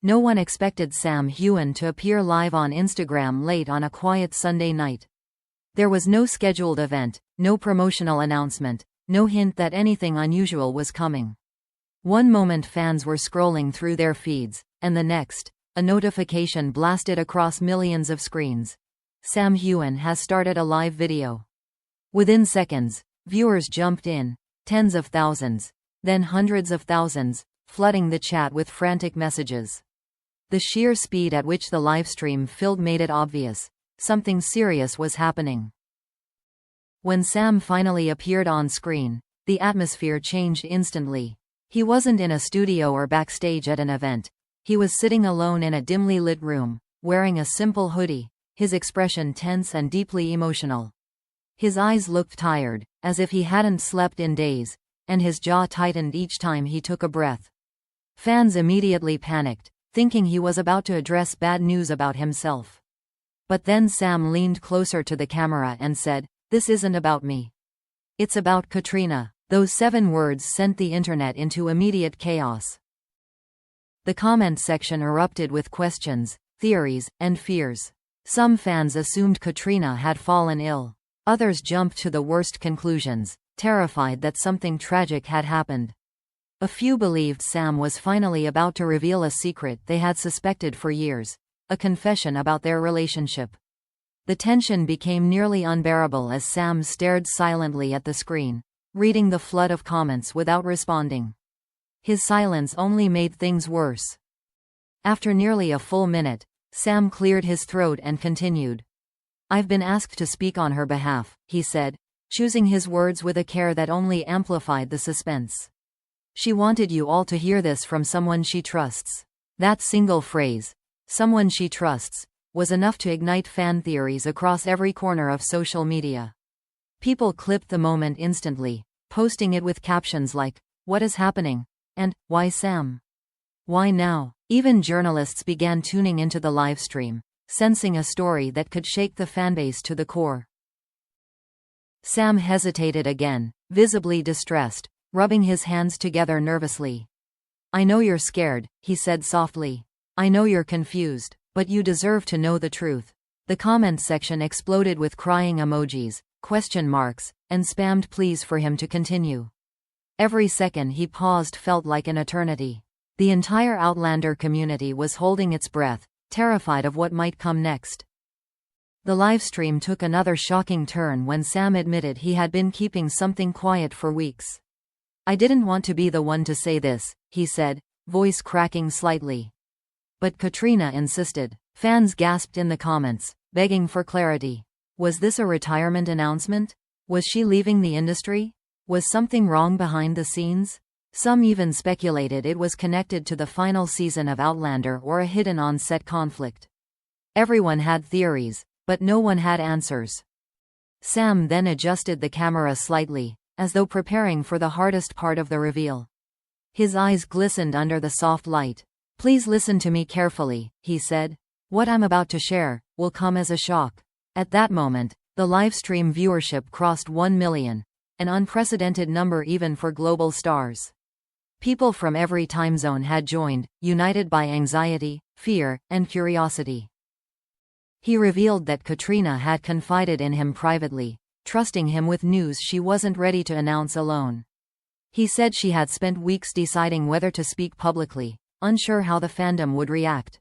No one expected Sam Heughan to appear live on Instagram late on a quiet Sunday night. There was no scheduled event, no promotional announcement, no hint that anything unusual was coming. One moment fans were scrolling through their feeds, and the next, a notification blasted across millions of screens. Sam Heughan has started a live video. Within seconds, viewers jumped in, tens of thousands, then hundreds of thousands, flooding the chat with frantic messages. The sheer speed at which the livestream filled made it obvious. Something serious was happening. When Sam finally appeared on screen, the atmosphere changed instantly. He wasn't in a studio or backstage at an event. He was sitting alone in a dimly lit room, wearing a simple hoodie, his expression tense and deeply emotional. His eyes looked tired, as if he hadn't slept in days, and his jaw tightened each time he took a breath. Fans immediately panicked, thinking he was about to address bad news about himself. But then Sam leaned closer to the camera and said, "This isn't about me. It's about Katrina." Those 7 words sent the internet into immediate chaos. The comment section erupted with questions, theories, and fears. Some fans assumed Katrina had fallen ill. Others jumped to the worst conclusions, terrified that something tragic had happened. A few believed Sam was finally about to reveal a secret they had suspected for years, a confession about their relationship. The tension became nearly unbearable as Sam stared silently at the screen, reading the flood of comments without responding. His silence only made things worse. After nearly a full minute, Sam cleared his throat and continued. "I've been asked to speak on her behalf," he said, choosing his words with a care that only amplified the suspense. "She wanted you all to hear this from someone she trusts." That single phrase, "someone she trusts," was enough to ignite fan theories across every corner of social media. People clipped the moment instantly, posting it with captions like, "What is happening?" and "Why Sam? Why now?" Even journalists began tuning into the livestream, sensing a story that could shake the fanbase to the core. Sam hesitated again, visibly distressed, rubbing his hands together nervously. "I know you're scared," he said softly. "I know you're confused, but you deserve to know the truth." The comment section exploded with crying emojis, question marks, and spammed pleas for him to continue. Every second he paused felt like an eternity. The entire Outlander community was holding its breath, terrified of what might come next. The livestream took another shocking turn when Sam admitted he had been keeping something quiet for weeks. "I didn't want to be the one to say this," he said, voice cracking slightly. But Katrina insisted. Fans gasped in the comments, begging for clarity. Was this a retirement announcement? Was she leaving the industry? Was something wrong behind the scenes? Some even speculated it was connected to the final season of Outlander or a hidden on-set conflict. Everyone had theories, but no one had answers. Sam then adjusted the camera slightly, as though preparing for the hardest part of the reveal. His eyes glistened under the soft light. "Please listen to me carefully," he said. "What I'm about to share will come as a shock." At that moment, the livestream viewership crossed 1 million, an unprecedented number even for global stars. People from every time zone had joined, united by anxiety, fear, and curiosity. He revealed that Katrina had confided in him privately, trusting him with news she wasn't ready to announce alone. He said she had spent weeks deciding whether to speak publicly, unsure how the fandom would react.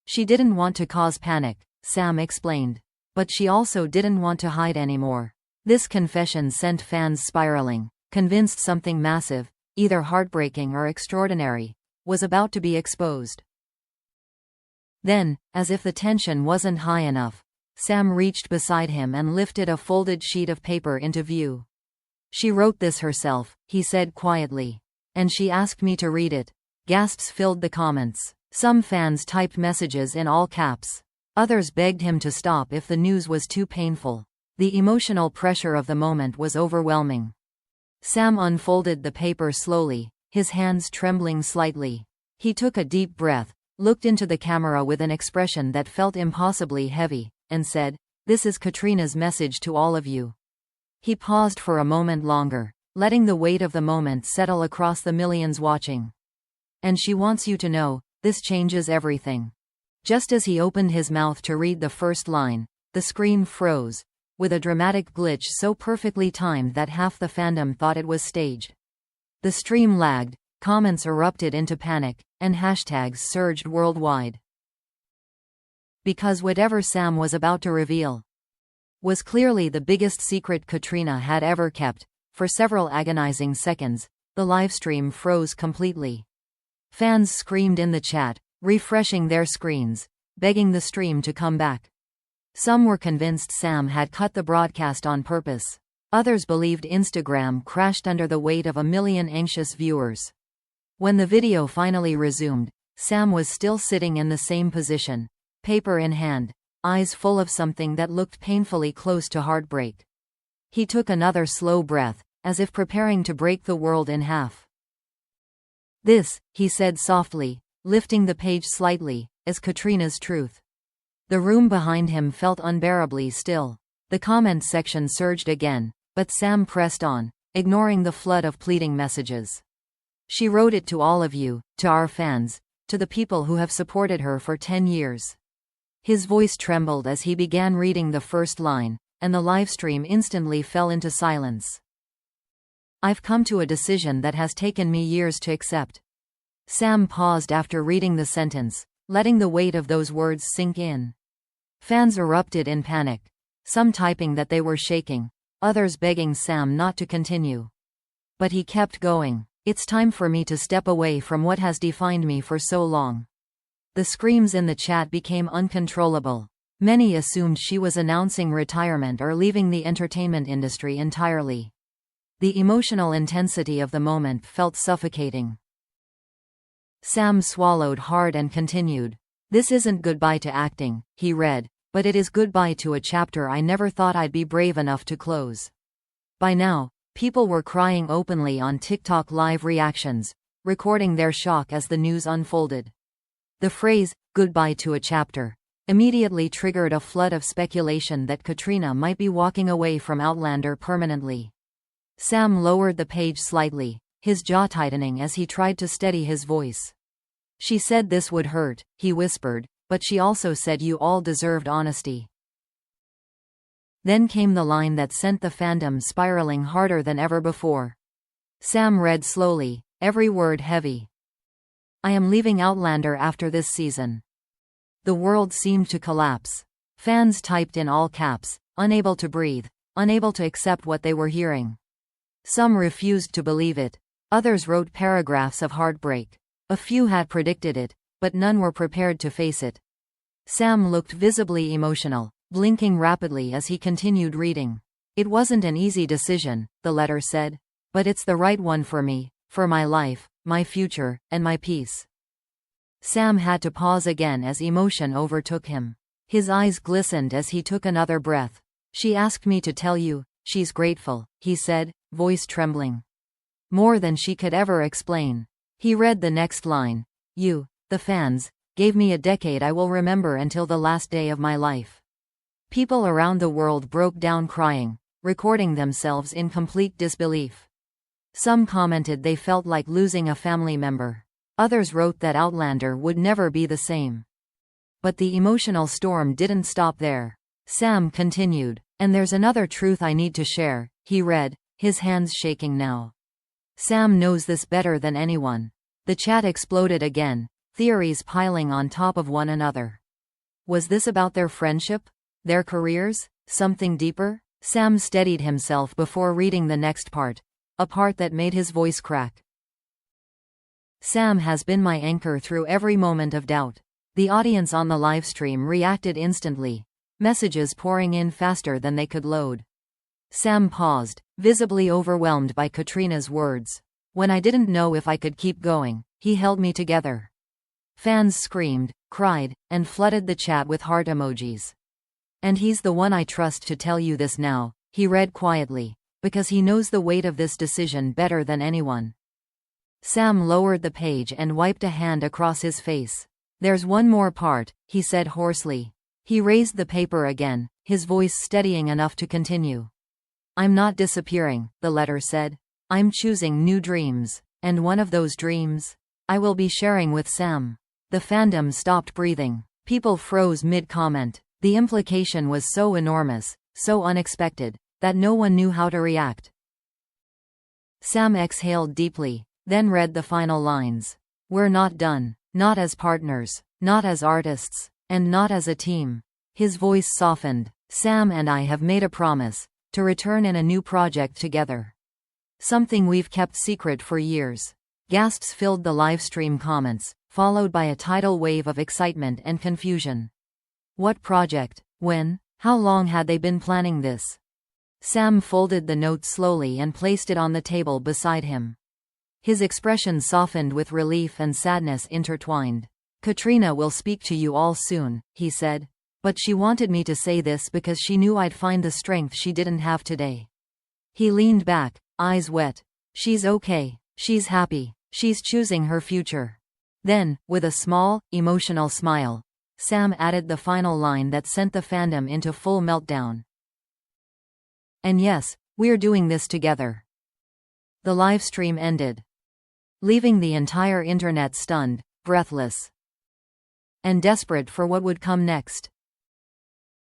She didn't want to cause panic, Sam explained. But she also didn't want to hide anymore. This confession sent fans spiraling, convinced something massive, either heartbreaking or extraordinary, was about to be exposed. Then, as if the tension wasn't high enough, Sam reached beside him and lifted a folded sheet of paper into view. "She wrote this herself," he said quietly. "And she asked me to read it." Gasps filled the comments. Some fans typed messages in all caps. Others begged him to stop if the news was too painful. The emotional pressure of the moment was overwhelming. Sam unfolded the paper slowly, his hands trembling slightly. He took a deep breath, looked into the camera with an expression that felt impossibly heavy, and said, "This is Katrina's message to all of you." He paused for a moment longer, letting the weight of the moment settle across the millions watching. "And she wants you to know, This changes everything. Just as he opened his mouth to read the first line, the screen froze, with a dramatic glitch so perfectly timed that half the fandom thought it was staged. The stream lagged, comments erupted into panic, and hashtags surged worldwide. Because whatever Sam was about to reveal was clearly the biggest secret Katrina had ever kept. For several agonizing seconds, the livestream froze completely. Fans screamed in the chat, refreshing their screens, begging the stream to come back. Some were convinced Sam had cut the broadcast on purpose. Others believed Instagram crashed under the weight of a million anxious viewers. When the video finally resumed, Sam was still sitting in the same position, paper in hand, eyes full of something that looked painfully close to heartbreak. He took another slow breath, as if preparing to break the world in half. "This," he said softly, lifting the page slightly, "is Katrina's truth." The room behind him felt unbearably still. The comment section surged again, but Sam pressed on, ignoring the flood of pleading messages. "She wrote it to all of you, to our fans, to the people who have supported her for 10 years. His voice trembled as he began reading the first line, and the livestream instantly fell into silence. "I've come to a decision that has taken me years to accept." Sam paused after reading the sentence, letting the weight of those words sink in. Fans erupted in panic, some typing that they were shaking, others begging Sam not to continue. But he kept going. "It's time for me to step away from what has defined me for so long." The screams in the chat became uncontrollable. Many assumed she was announcing retirement or leaving the entertainment industry entirely. The emotional intensity of the moment felt suffocating. Sam swallowed hard and continued. "This isn't goodbye to acting," he read, "but it is goodbye to a chapter I never thought I'd be brave enough to close." By now, people were crying openly on TikTok live reactions, recording their shock as the news unfolded. The phrase, "goodbye to a chapter," immediately triggered a flood of speculation that Katrina might be walking away from Outlander permanently. Sam lowered the page slightly, his jaw tightening as he tried to steady his voice. "She said this would hurt," he whispered, "but she also said you all deserved honesty." Then came the line that sent the fandom spiraling harder than ever before. Sam read slowly, every word heavy. "I am leaving Outlander after this season." The world seemed to collapse. Fans typed in all caps, unable to breathe, unable to accept what they were hearing. Some refused to believe it. Others wrote paragraphs of heartbreak. A few had predicted it, but none were prepared to face it. Sam looked visibly emotional, blinking rapidly as he continued reading. "It wasn't an easy decision," the letter said. "But it's the right one for me, for my life, my future, and my peace." Sam had to pause again as emotion overtook him. His eyes glistened as he took another breath. "She asked me to tell you, she's grateful," he said, voice trembling. More than she could ever explain. He read the next line. "You, the fans, gave me a decade I will remember until the last day of my life." People around the world broke down crying, recording themselves in complete disbelief. Some commented they felt like losing a family member. Others wrote that Outlander would never be the same. But the emotional storm didn't stop there. Sam continued, "And there's another truth I need to share," he read, his hands shaking now. Sam knows this better than anyone. The chat exploded again, theories piling on top of one another. Was this about their friendship? Their careers? Something deeper? Sam steadied himself before reading the next part, a part that made his voice crack. "Sam has been my anchor through every moment of doubt." The audience on the livestream reacted instantly, messages pouring in faster than they could load. Sam paused, visibly overwhelmed by Katrina's words. "When I didn't know if I could keep going, he held me together." Fans screamed, cried, and flooded the chat with heart emojis. "And he's the one I trust to tell you this now," he read quietly, "because he knows the weight of this decision better than anyone." Sam lowered the page and wiped a hand across his face. "There's one more part," he said hoarsely. He raised the paper again, his voice steadying enough to continue. "I'm not disappearing," the letter said. "I'm choosing new dreams. And one of those dreams, I will be sharing with Sam." The fandom stopped breathing. People froze mid-comment. The implication was so enormous, so unexpected, that no one knew how to react. Sam exhaled deeply, then read the final lines. "We're not done. Not as partners. Not as artists. And not as a team." His voice softened. "Sam and I have made a promise to return in a new project together. Something we've kept secret for years." Gasps filled the livestream comments, followed by a tidal wave of excitement and confusion. What project? When? How long had they been planning this? Sam folded the note slowly and placed it on the table beside him. His expression softened with relief and sadness intertwined. "Katrina will speak to you all soon," he said. "But she wanted me to say this because she knew I'd find the strength she didn't have today." He leaned back, eyes wet. "She's okay. She's happy. She's choosing her future." Then, with a small, emotional smile, Sam added the final line that sent the fandom into full meltdown. "And yes, we're doing this together." The livestream ended, leaving the entire internet stunned, breathless, and desperate for what would come next.